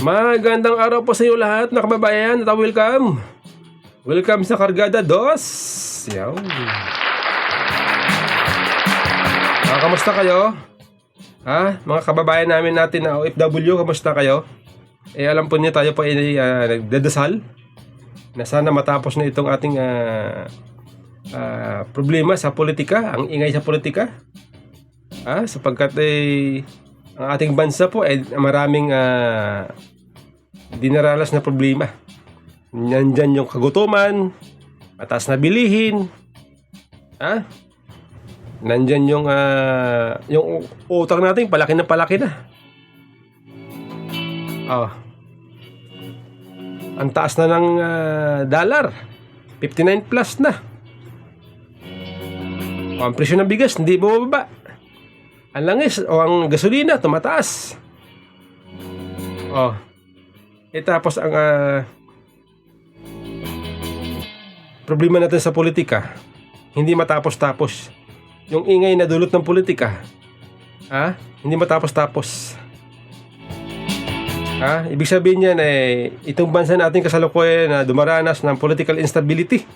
Magandang araw po sa iyo lahat na kababayan at welcome. Welcome sa Kargada 2. Yaw. Kamusta kayo? Mga kababayan natin na OFW, kamusta kayo? Alam po niyo tayo po ay nagdadasal na sana matapos na itong ating problema sa politika, ang ingay sa politika. Sapagkat ang ating bansa po ay maraming dinaralas na problema. Nandyan yung kagutuman, mataas na bilihin, nandyan yung utang natin palaki na. Ang taas na ng dollar, 59 plus na. Ang presyo ng bigas hindi bumababa. Ang langis o ang gasolina tumataas. Tapos ang problema natin sa politika, hindi matapos-tapos. Yung ingay na dulot ng politika, hindi matapos-tapos. Ibig sabihin niyan itong bansa natin kasalukuyan na dumaranas ng political instability.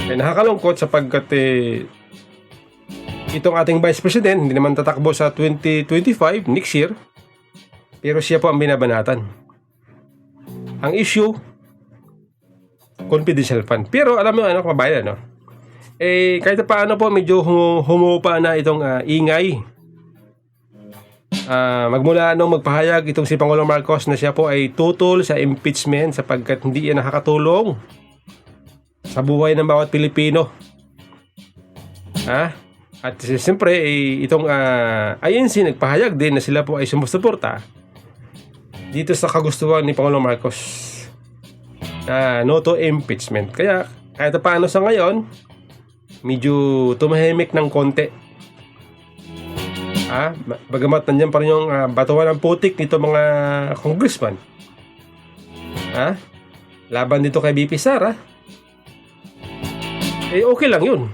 Nakakalungkot sapagkat itong ating Vice President hindi naman tatakbo sa 2025 next year, pero siya po ang binabanatan. Ang issue, confidential fund. Pero alam mo kababayan, kahit paano po medyo humupa na itong ingay. Magmula nung magpahayag itong si Pangulong Marcos na siya po ay tutol sa impeachment sapagkat hindi yan nakakatulong sa buhay ng bawat Pilipino. At siyempre itong INC nagpahayag din na sila po ay sumusuporta dito sa kagustuhan ni Pangulong Marcos no to impeachment. Kaya kahit paano sa ngayon medyo tumahimik ng konti. Bagamat nandiyan pa rin yung batuhan ng putik nito mga congressman. Laban dito kay BP Sara. Okay lang yun.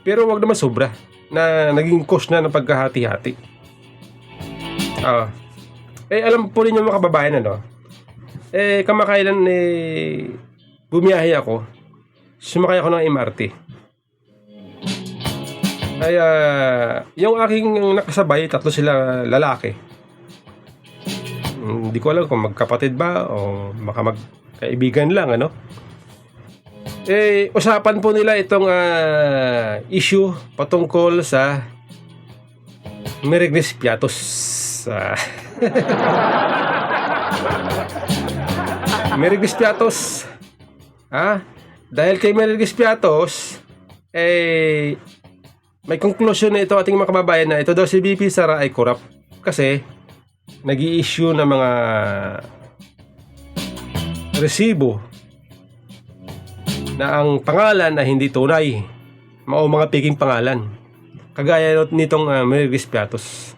Pero wag naman sobra na naging cause na ng pagkahati-hati. Alam po ninyo mga kababayan kamakailan bumiyahe ako. Sumakay ako ng MRT. Yung aking nakasabay, tatlo sila lalaki. Hindi ko alam kung magkapatid ba o magkaibigan lang usapan po nila itong issue patungkol sa Meirelles Piatos. Meirelles Piatos. Dahil kay Meirelles Piatos may conclusion na ito ating mga kababayan na ito daw si BP Sara ay corrupt kasi nag-i-issue ng mga resibo na ang pangalan na hindi tunay, mga peking pangalan, kagaya nitong Meirelles Piatos.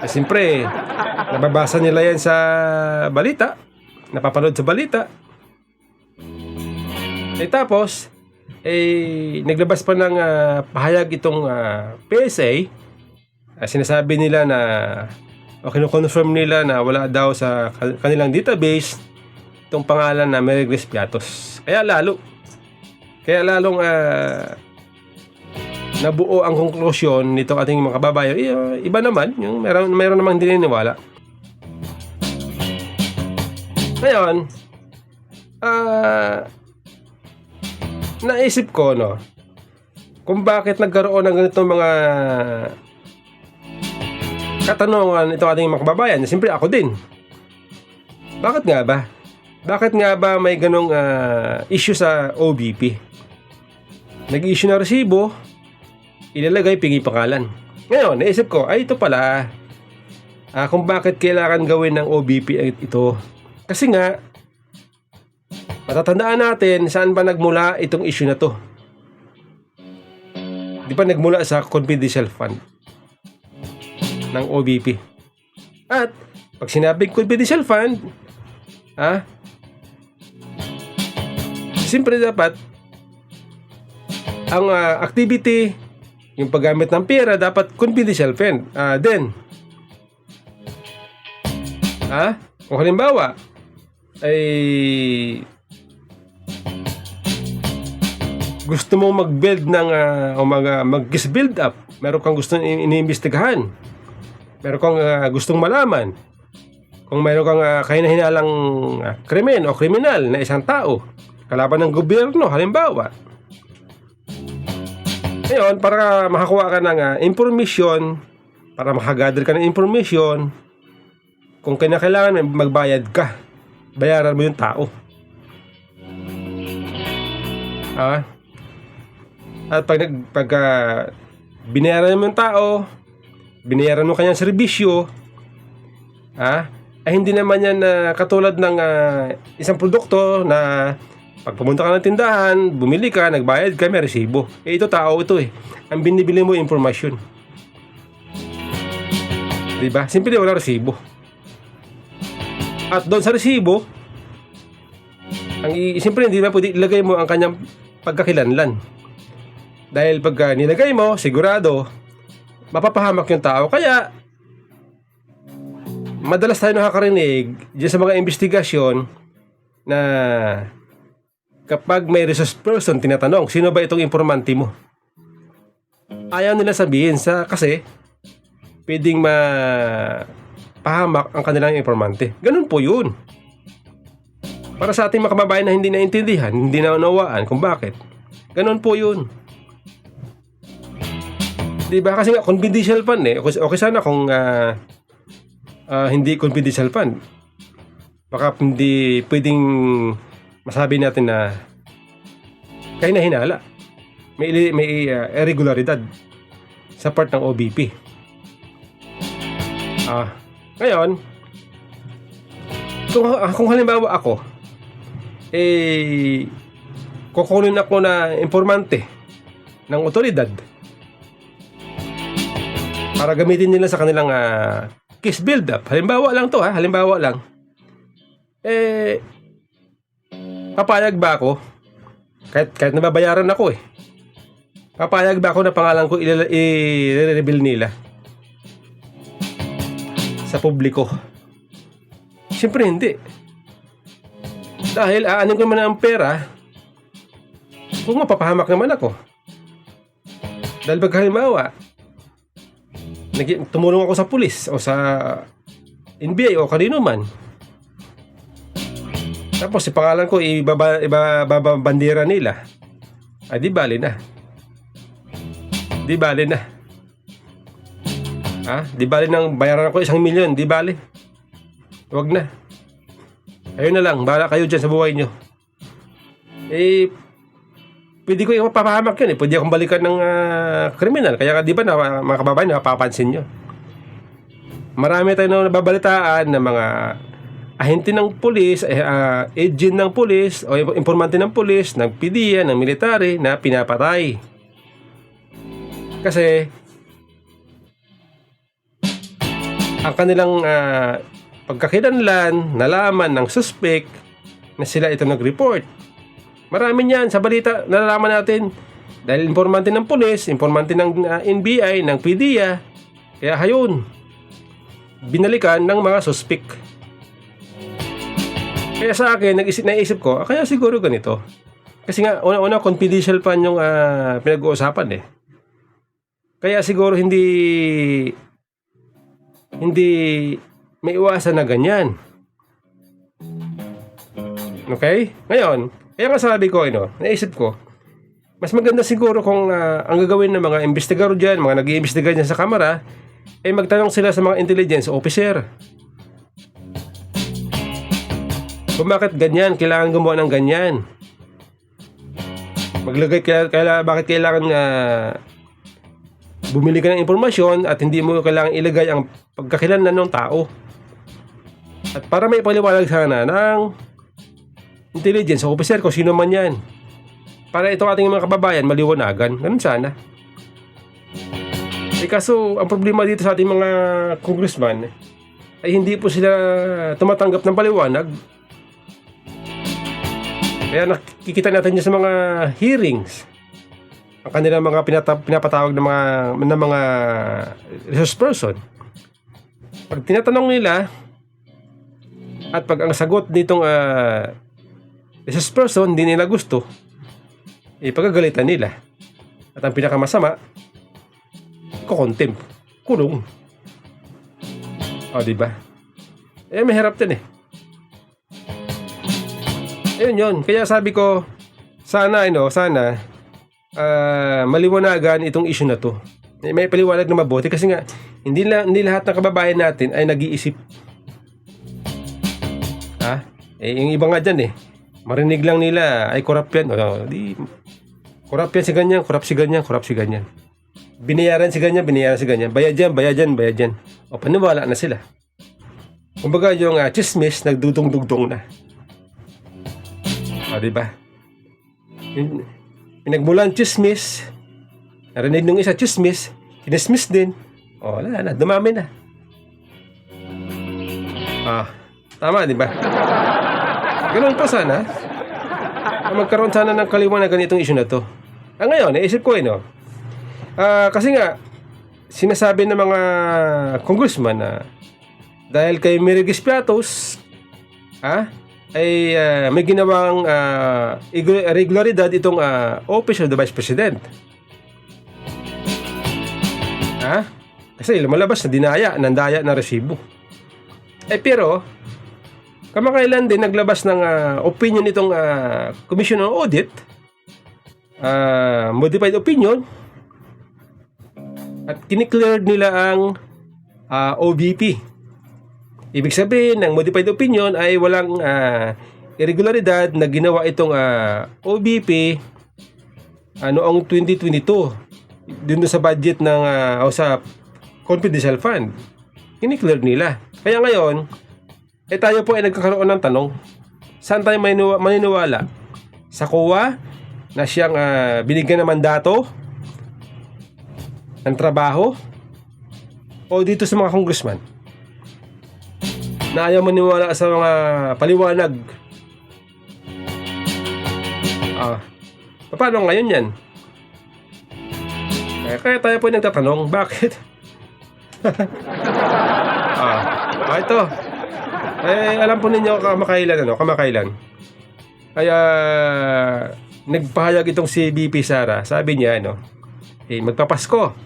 Siyempre nababasa nila yan sa balita, napapanood sa balita. Tapos naglabas pa ng pahayag itong PSA. Sinasabi nila na kinukonfirm nila na wala daw sa kanilang database itong pangalan na Meirelles Piatos. Kaya lalong nabuo ang konklusyon nito ating mga kababayan. Iba naman, yung meron namang dininiwala. Ngayon, naisip ko kung bakit nagkaroon ng ganitong mga katanungan itong ating mga kababayan. Siyempre ako din. Bakit nga ba may ganong issue sa OBP? Nag-issue na resibo, ilalagay pingi pangalan. Ngayon, naisip ko, ito pala kung bakit kailangan gawin ng OBP ito. Kasi nga matatandaan natin saan ba nagmula itong issue na to. Di ba nagmula sa confidential fund ng OBP? At pag sinabing confidential fund, siyempre dapat ang activity Yung paggamit ng pera dapat confidential din. Kung halimbawa ay gusto mong mag-build ng mag-build up, meron kang gustong iniimbestigahan, meron kang gustong malaman, kung meron kang kahina-hinalang krimen o kriminal na isang tao kalaban ng gobyerno halimbawa. Ngayon, para makakuha ka ng information, para makagather ka ng information, kung kinakailangan magbayad ka, bayaran mo yung tao. At pag binayaran mo yung tao, binayaran mo kanyang serbisyo, ay hindi naman yan katulad ng isang produkto na pag pumunta ka ng tindahan, bumili ka, nagbayad ka, may resibo. Ito tao ito eh. Ang binibili mo impormasyon. Diba? Simple wala resibo. At doon sa resibo, siyempre hindi ba pwede ilagay mo ang kanyang pagkakilanlan. Dahil pag nilagay mo, sigurado, mapapahamak yung tao. Kaya, madalas tayo nakakarinig dyan sa mga investigasyon na kapag may resource person tinatanong, sino ba itong informante mo? Ayaw nila sabihin kasi pwedeng mapahamak ang kanilang informante. Ganun po yun. Para sa ating mga kababayan na hindi naintindihan, hindi naunawaan kung bakit. Ganun po yun. Diba? Kasi nga, confidential fund eh. Okay sana kung hindi confidential fund. Baka hindi pwedeng masabi natin na kahina-hinala. May irregularidad sa part ng OBP. Ngayon, kung halimbawa ako, kukunin ako na informante ng otoridad para gamitin nila sa kanilang case build-up. Halimbawa lang to halimbawa lang. Papayag ba ako? Kahit nababayaran ako papayag ba ako na pangalan ko i-reveal nila sa publiko? Siyempre hindi. Dahil aanin ko naman ang pera kung mapapahamak naman ako. Dahil pag halimbawa tumulong ako sa pulis o sa NBI o kanino man, tapos si pangalan ko ibabandera nila, ay di bali na. Di bali na. Di bali nang bayaran ko 1 milyon, di bali. Huwag na. Ayun na lang, bahala kayo dyan sa buhay nyo. Pwede ko yung mapapahamak yun pwede akong balikan ng kriminal. Kaya di ba mga kababayan, napapansin nyo, marami tayong nababalitaan ng mga ahente ng pulis, agent ng pulis o informante ng pulis, ng PDEA, ng military na pinapatay. Kasi ang kanilang pagkakilanlan, nalaman ng suspect na sila ito nag-report. Marami niyan sa balita nalalaman natin dahil informante ng pulis, informante ng NBI, ng PDEA. Kaya hayun, binalikan ng mga suspect. Kaya sa akin, naisip ko, kaya siguro ganito. Kasi nga, una confidential pa yung pinag-uusapan Kaya siguro hindi may iwasan na ganyan. Okay? Ngayon, kaya nga sabi ko, naisip ko, mas maganda siguro kung ang gagawin ng mga investigador dyan, mga nag-iimbestiga dyan sa kamera, magtanong sila sa mga intelligence officer. Kung bakit ganyan, kailangan gumawa ng ganyan. Bakit kailangan bumili ka ng impormasyon at hindi mo kailangan ilagay ang pagkakilanlan ng tao. At para may paliwanag sana ng intelligence officer kung sino man yan. Para itong ating mga kababayan maliwanagan. Ganun sana. Kaso, ang problema dito sa ating mga congressman ay hindi po sila tumatanggap ng paliwanag. Kaya nakikita natin niya sa mga hearings ang kanilang mga pinapatawag ng mga resource person. Pag tinatanong nila at pag ang sagot nitong resource person hindi nila gusto, pagagalitan nila. At ang pinakamasama, kukontempt, kulong. O, diba? Mahirap din yun. Kaya sabi ko, sana maliwanagan itong issue na to. May paliwanag na mabuti kasi nga hindi lahat ng kababayan natin ay nag-iisip. Yung iba nga dyan marinig lang nila ay corrupt yan. Corrupt yan si ganyan, corrupt si ganyan. Binayaran si ganyan. Bayad yan. O, paniwala na sila. Kumbaga yung chismis nagdudong-dugdong na. O, diba? Pinagmulan chismis, narinig nung isa chismis, kinismis din. O, wala na, dumami na. Tama, diba? Ganun pa sana. Magkaroon sana ng kaliwanagan itong issue na to. Ngayon, naisip ko kasi nga sinasabi ng mga congressman na dahil kay Mirigis Piatos ay may ginawang irregularidad itong office of the Vice President. Kasi lumalabas na nandaya na resibo. Pero kamakailan din naglabas ng opinion itong Commission on Audit, modified opinion, at kinikleared nila ang OVP. Ibig sabihin ng modified opinion ay walang irregularidad na ginawa itong OVP noong 2022 dun sa budget ng sa confidential fund. Kinikleared nila. Kaya ngayon tayo po ay nagkakaroon ng tanong, saan tayo maniniwala? Sa COA na siyang binigyan ng mandato ng trabaho, o dito sa mga congressman na ayaw maniwala sa mga paliwanag? Paano ngayon yan? Kaya tayo po ay nagtatanong, bakit? Ito alam po ninyo kamakailan kaya nagpahayag itong si BP Sara. Sabi niya magpapasko,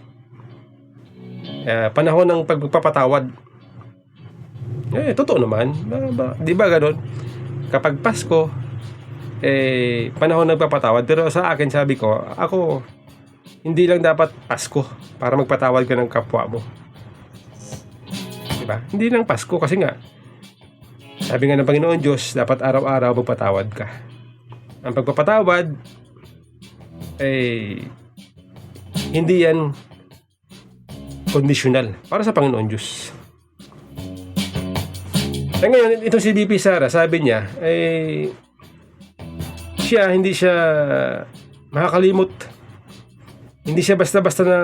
panahon ng pagpapatawad. Totoo naman, di ba gano'n? Kapag Pasko panahon ng pagpapatawad. Pero sa akin, sabi ko, ako hindi lang dapat Pasko para magpatawad ka ng kapwa mo, diba? Hindi lang Pasko, kasi nga sabi nga ng Panginoon Diyos, dapat araw-araw magpatawad ka. Ang pagpapatawad hindi yan conditional para sa Panginoon Diyos. Ngayon, itong si BP Sara, sabi niya hindi siya makakalimot, hindi siya basta-basta na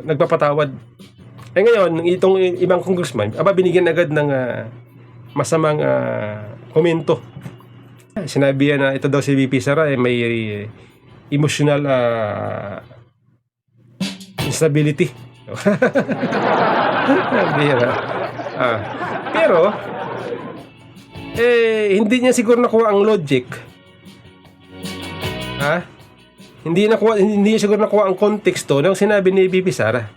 nagpapatawad. Ngayon, itong ibang congressman binigyan agad ng masamang komento. Sinabi na ito daw si VP Sara may emotional instability. Pero hindi niya siguro nakuha ang logic. Hindi niya siguro nakuha ang konteksto ng sinabi ni VP Sara.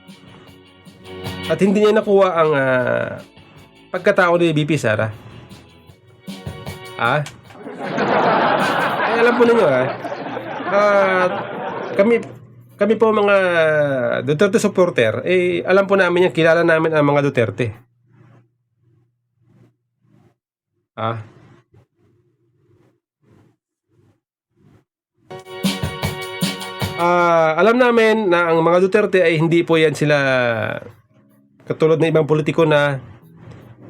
At hindi niya nakuha ang pagkatao ni VP Sara. Alam po ninyo kami po mga Duterte supporter, alam po namin yan, kilala namin ang mga Duterte. Alam namin na ang mga Duterte ay hindi po yan sila katulad ng ibang politiko na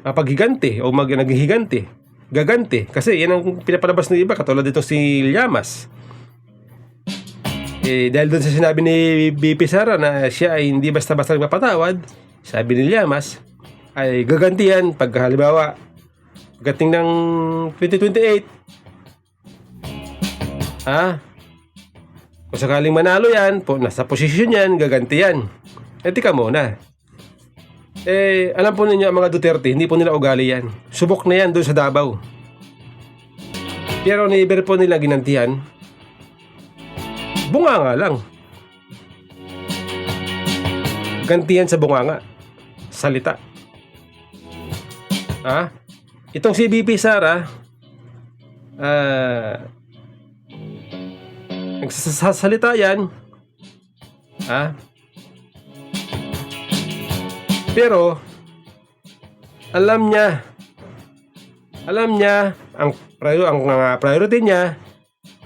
paghigante o naghihigante, gagante. Kasi yan ang pinapalabas ng iba, katulad dito si Llamas. Dahil doon sa sinabi ni BP Sara na siya ay hindi basta-basta nagpapatawad, sabi ni Llamas ay gaganti yan pag halimbawa pagdating ng 2028 Kung sakaling manalo yan, nasa posisyon yan, gaganti yan. Tika muna. Alam po ninyo, ang mga Duterte, hindi po nila ugali yan. Subok na yan doon sa Davao. Pero never po nila ginantihan. Bunganga lang. Gantihan sa bunganga. Salita. Itong si BP Sara, nagsasalita yan. Pero alam niya ang priority niya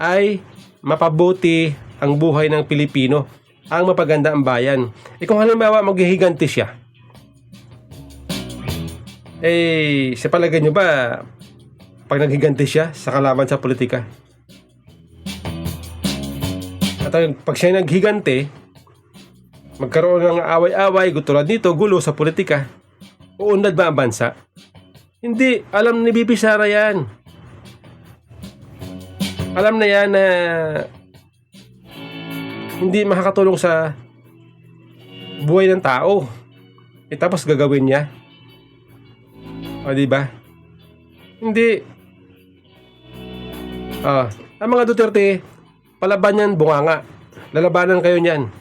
ay mapabuti ang buhay ng Pilipino, ang mapaganda ang bayan. Kung halimbawa maghihiganti siya, sa palagay nyo ba pag naghiganti siya sa kalaban sa politika, at pag siya naghiganti, magkaroon ng away-away, tulad nito, gulo sa politika, uunlad ba ang bansa? Hindi. Alam ni BP Sara yan. Alam na yan na hindi makakatulong sa buhay ng tao. Tapos gagawin niya. Diba? Hindi. Ang mga Duterte, palaban yan, bunganga. Lalabanan kayo niyan.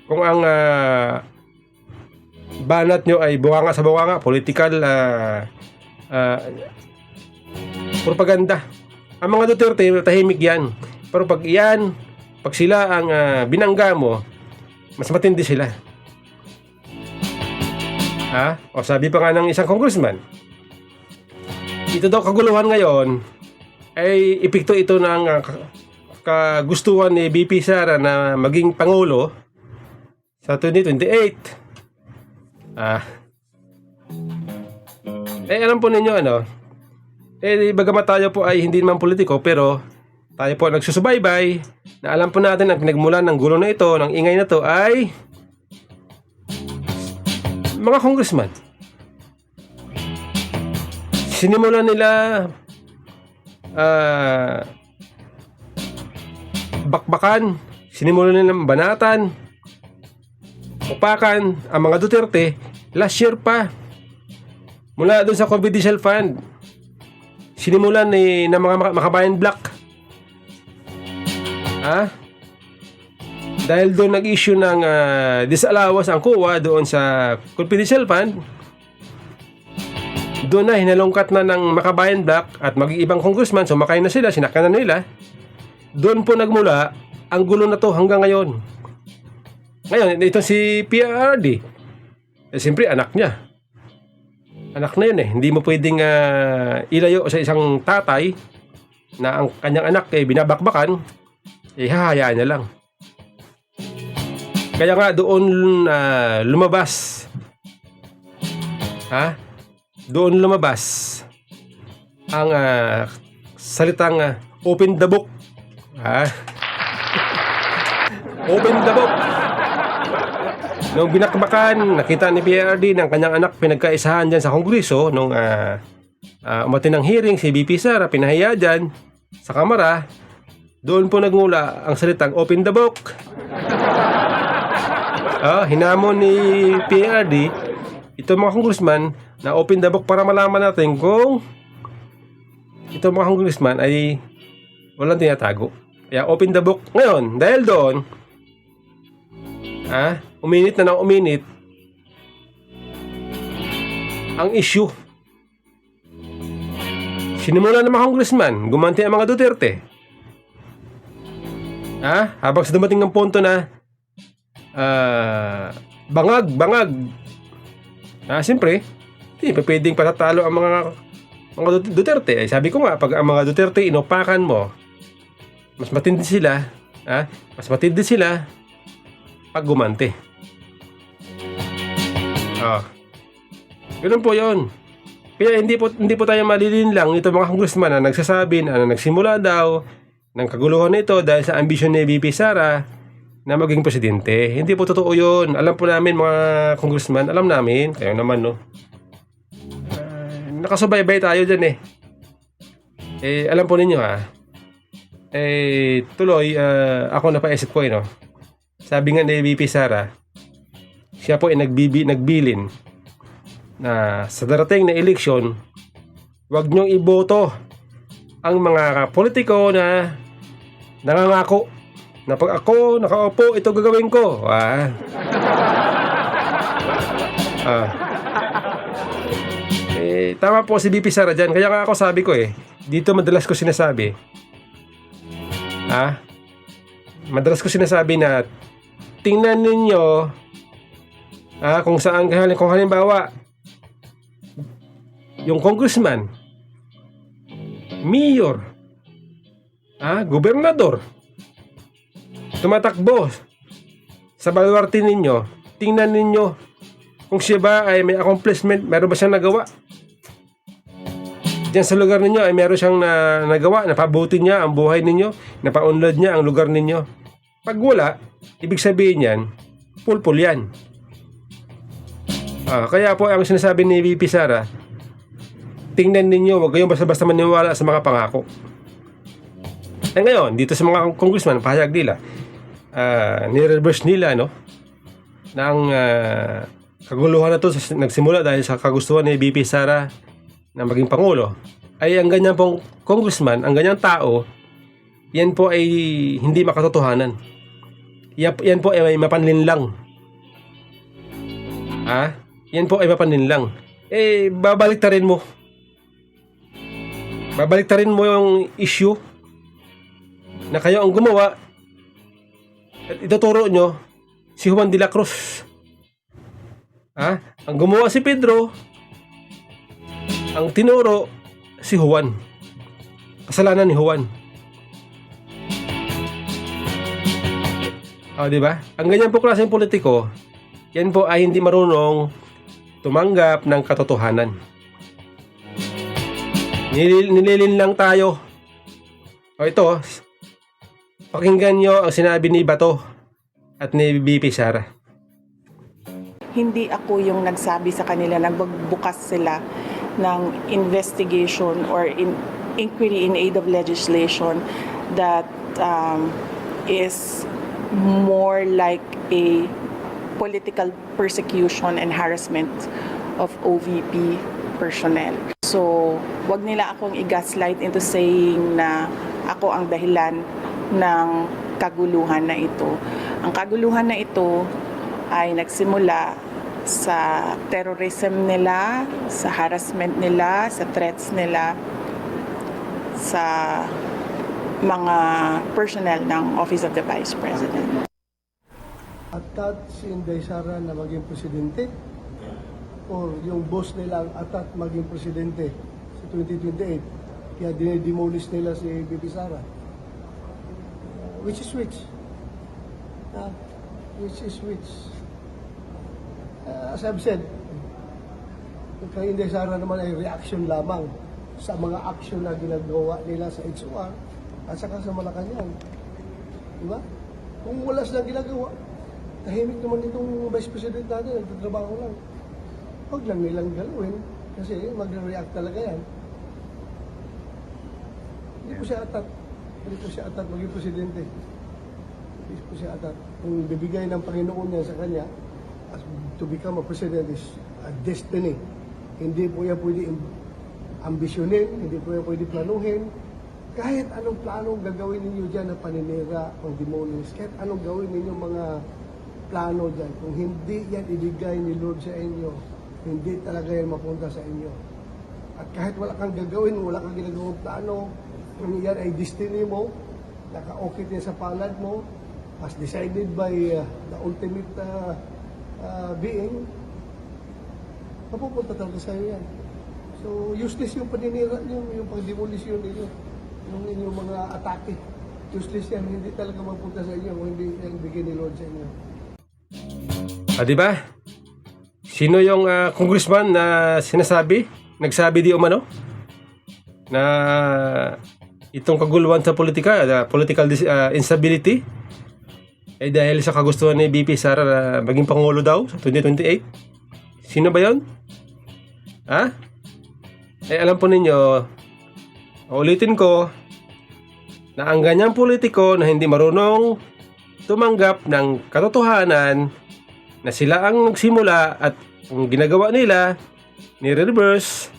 Kung ang banat nyo ay bunganga sa bunganga, political propaganda. Ang mga Duterte, tahimik yan. Pero pag sila ang binangga mo, mas matindi sila. O sabi pa nga ng isang congressman, ito daw kaguluhan ngayon ay epekto ito ng kagustuhan ni BP Sara na maging Pangulo sa 2028. Alam po ninyo bagamat tayo po ay hindi naman politiko, pero tayo po nagsusubaybay na alam po natin ang pinagmulan ng gulo na ito, ng ingay na to ay mga congressman. Sinimulan nila bakbakan, sinimulan nila banatan, upakan ang mga Duterte last year pa. Mula doon sa confidential fund, sinimulan ng mga makabayan black. Dahil doon nag-issue ng disallowance ang COA doon sa confidential fund, doon na hinalungkat na ng makabayan black at mag-iibang congressman, sumakay na sila, sinakyan na nila. Doon po nagmula ang gulo na to hanggang ngayon. Ngayon, ito si PRRD, siyempre anak niya. Anak na yun hindi mo pwedeng ilayo sa isang tatay na ang kanyang anak binabakbakan, hahayaan niya lang. Kaya nga doon lumabas doon lumabas ang salitang open the book. Open the book. Nung binakbakan, nakita ni PRD ng kanyang anak pinagkaisahan dyan sa Kongreso, nung umatin ng hearing si BP Sara, pinahiya dyan sa kamara, doon po nagmula ang salitang open the book. Hinamon ni PRD ito mga congressman na open the book para malaman natin kung ito mga congressman ay walang tinatago. Kaya open the book ngayon dahil doon uminit na ng uminit ang issue. Sinimulan ng mga congressman, gumanti ang mga Duterte. Habang sa dumating ng punto na bangag. Siyempre, hindi pa pwedeng patatalo ang mga Duterte. Sabi ko nga, pag ang mga Duterte inupakan mo, mas matindi sila, pag gumanti. Ganun po yun. Kaya hindi po tayo malilin lang ito mga congressman na nagsasabi na nagsimula daw ng kaguluhan nito dahil sa ambisyon ni BP Sara na maging presidente. Hindi po totoo yun. Alam po namin mga congressman, alam namin, kayo naman nakasubaybay tayo dyan alam po ninyo tuloy, ako napaisip ko, no? Sabi nga ni VP Sara, siya po ay nagbilin na sa darating na eleksyon, huwag niyong iboto ang mga politiko na nangangako na pag ako nakaupo, ito gagawin ko. Tama po si VP Sara dyan. Kaya nga ako sabi ko dito madalas ko sinasabi, madalas ko sinasabi na tingnan ninyo kung saan, kung halimbawa yung congressman, mayor, gobernador tumatakbo sa baluarte ninyo, tingnan ninyo kung siya ba ay may accomplishment, meron ba siyang nagawa diyan sa lugar ninyo, ay meron siyang nagawa, napabuti niya ang buhay ninyo, napaunlad niya ang lugar ninyo. Pag wala, ibig sabihin yan, pulpul yan. Kaya po ang sinasabi ni VP Sara, tingnan ninyo, huwag kayong basta-basta maniwala sa mga pangako. Ngayon, dito sa mga congressman, pahayag nila, ni-reverse nila, no, na ang kaguluhan na to nagsimula dahil sa kagustuhan ni VP Sara na maging pangulo, ay ang ganyan pong congressman, ang ganyang tao, yan po ay hindi makatotohanan. Yan po ay may mapanlinlang. Yan po ay mapanlinlang. Babaliktarin mo. Babaliktarin mo yung issue na kayo ang gumawa at ituturo nyo si Juan de la Cruz. Ang gumawa si Pedro, ang tinuro si Juan. Kasalanan ni Juan. Di ba? Ang ganyan po klaseng politiko, yan po ay hindi marunong tumanggap ng katotohanan. Nililin lang tayo. Ito, pakinggan nyo ang sinabi ni Bato at ni VP Sara. Hindi ako yung nagsabi sa kanila, nagbukas sila ng investigation or inquiry in aid of legislation that is more like a political persecution and harassment of OVP personnel. So, wag nila akong i-gaslight into saying na ako ang dahilan ng kaguluhan na ito. Ang kaguluhan na ito ay nagsimula sa terrorism nila, sa harassment nila, sa threats nila sa mga personnel ng Office of the Vice President. Atat si Inday Sara na maging presidente or yung boss nila ang atat maging presidente sa 2028 kaya dinidemolish nila si VP Sara. Which is which? Which is which? As I've said, kay Inday Sara naman ay reaction lamang sa mga action na ginagawa nila sa HOR at saka sa Malacanang. Diba? Kung wala silang ginagawa, tahimik naman itong Vice President natin, nagtatrabaho lang. Huwag lang nilang galawin kasi magre-react talaga yan. Hindi po siya atat. Hindi po siya atat maging presidente. Hindi po siya atat. Kung bibigay ng Panginoon niya sa kanya, as to become a president is a destiny. Hindi po yan pwede ambisyonin, hindi po yan pwede planuhin. Kahit anong planong gagawin ninyo dyan na paninira, pang demolish, kahit anong gawin ninyo mga plano dyan, kung hindi yan ibigay ni Lord sa inyo, hindi talaga yan mapunta sa inyo. At kahit wala kang gagawin, wala kang ginagawang plano, kung yan ay destiny mo, naka-okay din sa palad mo, as decided by the ultimate being, mapupunta talaga sa iyo yan. So, useless yung paninira nyo, yung pang-demolisyon ninyo, yung inyong mga atake. Useless yan, hindi talaga mapunta sa inyo kung hindi yung bigay ni Lord sa inyo. Diba? Sino yung congressman na sinasabi, nagsabi di umano, na itong kaguluhan sa politika, political instability, ay dahil sa kagustuhan ni VP Sara na maging pangulo daw sa 2028? Sino ba yon? Alam po ninyo, ulitin ko, na ang ganyang politiko na hindi marunong tumanggap ng katotohanan na sila ang nagsimula at ang ginagawa nila ni-reverse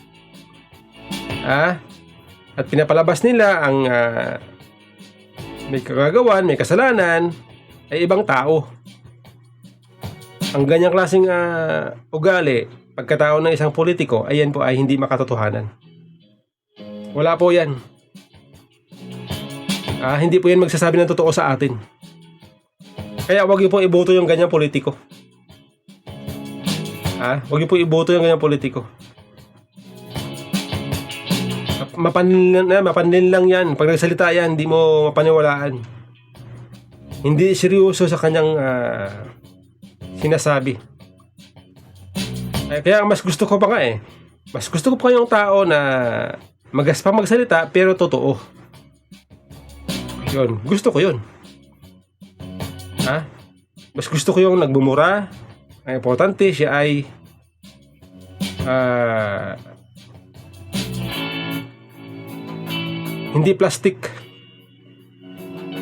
at pinapalabas nila ang may kagagawan, may kasalanan ay ibang tao. Ang ganyang klaseng ugali, pagkatao ng isang politiko, ayan po ay hindi makatotohanan. Wala po yan. Hindi po yan magsasabi ng totoo sa atin. Kaya wag niyo po iboto yung ganyang politiko. Wag niyo po iboto yung ganyang politiko. Mapanlin lang yan. Pag nagsalita yan, hindi mo mapaniwalaan. Hindi seryoso sa kanyang sinasabi. Kaya mas gusto ko pa nga mas gusto ko pa yung tao na magaspang magsalita pero totoo. Yun, gusto ko yun. Mas gusto ko yung nagbumura. Ang importante siya ay hindi plastic.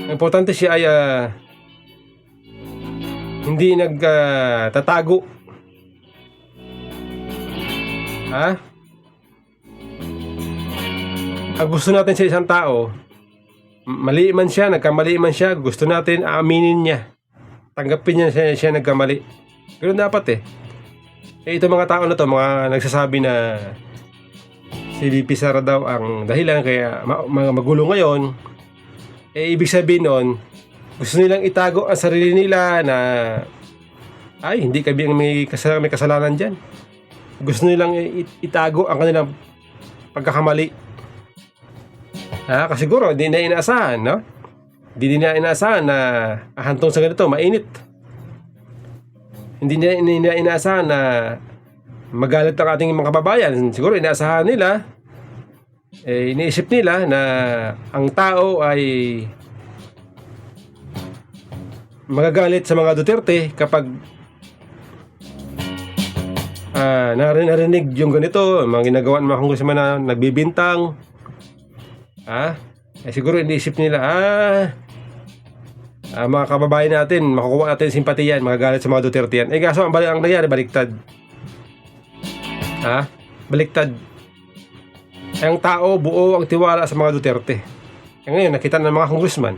Ang importante siya ay hindi nagtatago. Ang gusto natin sa isang tao, mali man siya, nagkamali man siya, gusto natin aaminin niya. Tanggapin niya siya nagkamali. Ganun dapat ito mga tao na to, mga nagsasabi na si VP Sara daw ang dahilan kaya magulo ngayon, ibig sabihin nun, gusto nilang itago ang sarili nila na hindi kami ang may kasalanan dyan. Gusto nilang itago ang kanilang pagkakamali. Kasi siguro hindi na inaasahan, no? Hindi na inaasahan na ahantong sa ganito, mainit. Hindi na inaasahan na magalit ang ating mga kababayan. Siguro inaasahan nila, iniisip nila na ang tao ay magagalit sa mga Duterte kapag narinig yung ganito, mga ginagawa ng mga congressman na nagbibintang. Siguro iniisip nila, mga kababayan natin, makukuha natin simpatiyan, magagalit sa mga Duterte yan. Kaso ang nangyari, baliktad. Baliktad. Ang tao, buo ang tiwala sa mga Duterte. Ngayon, nakita ng mga congressman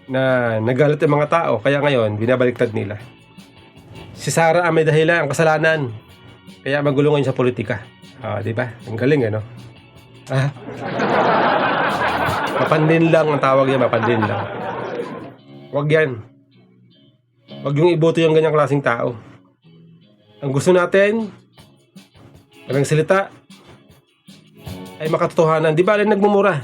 na nagalit ang mga tao, kaya ngayon, binabaliktad nila. Si Sara ang may dahilan, ang kasalanan. Kaya magulo ngayon sa politika. Diba? Ang galing, no? Mapanlin lang ang tawag yan, mapanlin lang. Wag yan. Wag yung iboto yung ganyang klaseng tao. Ang gusto natin, ang salita ay makatotohanan. Di ba rin nagmumura?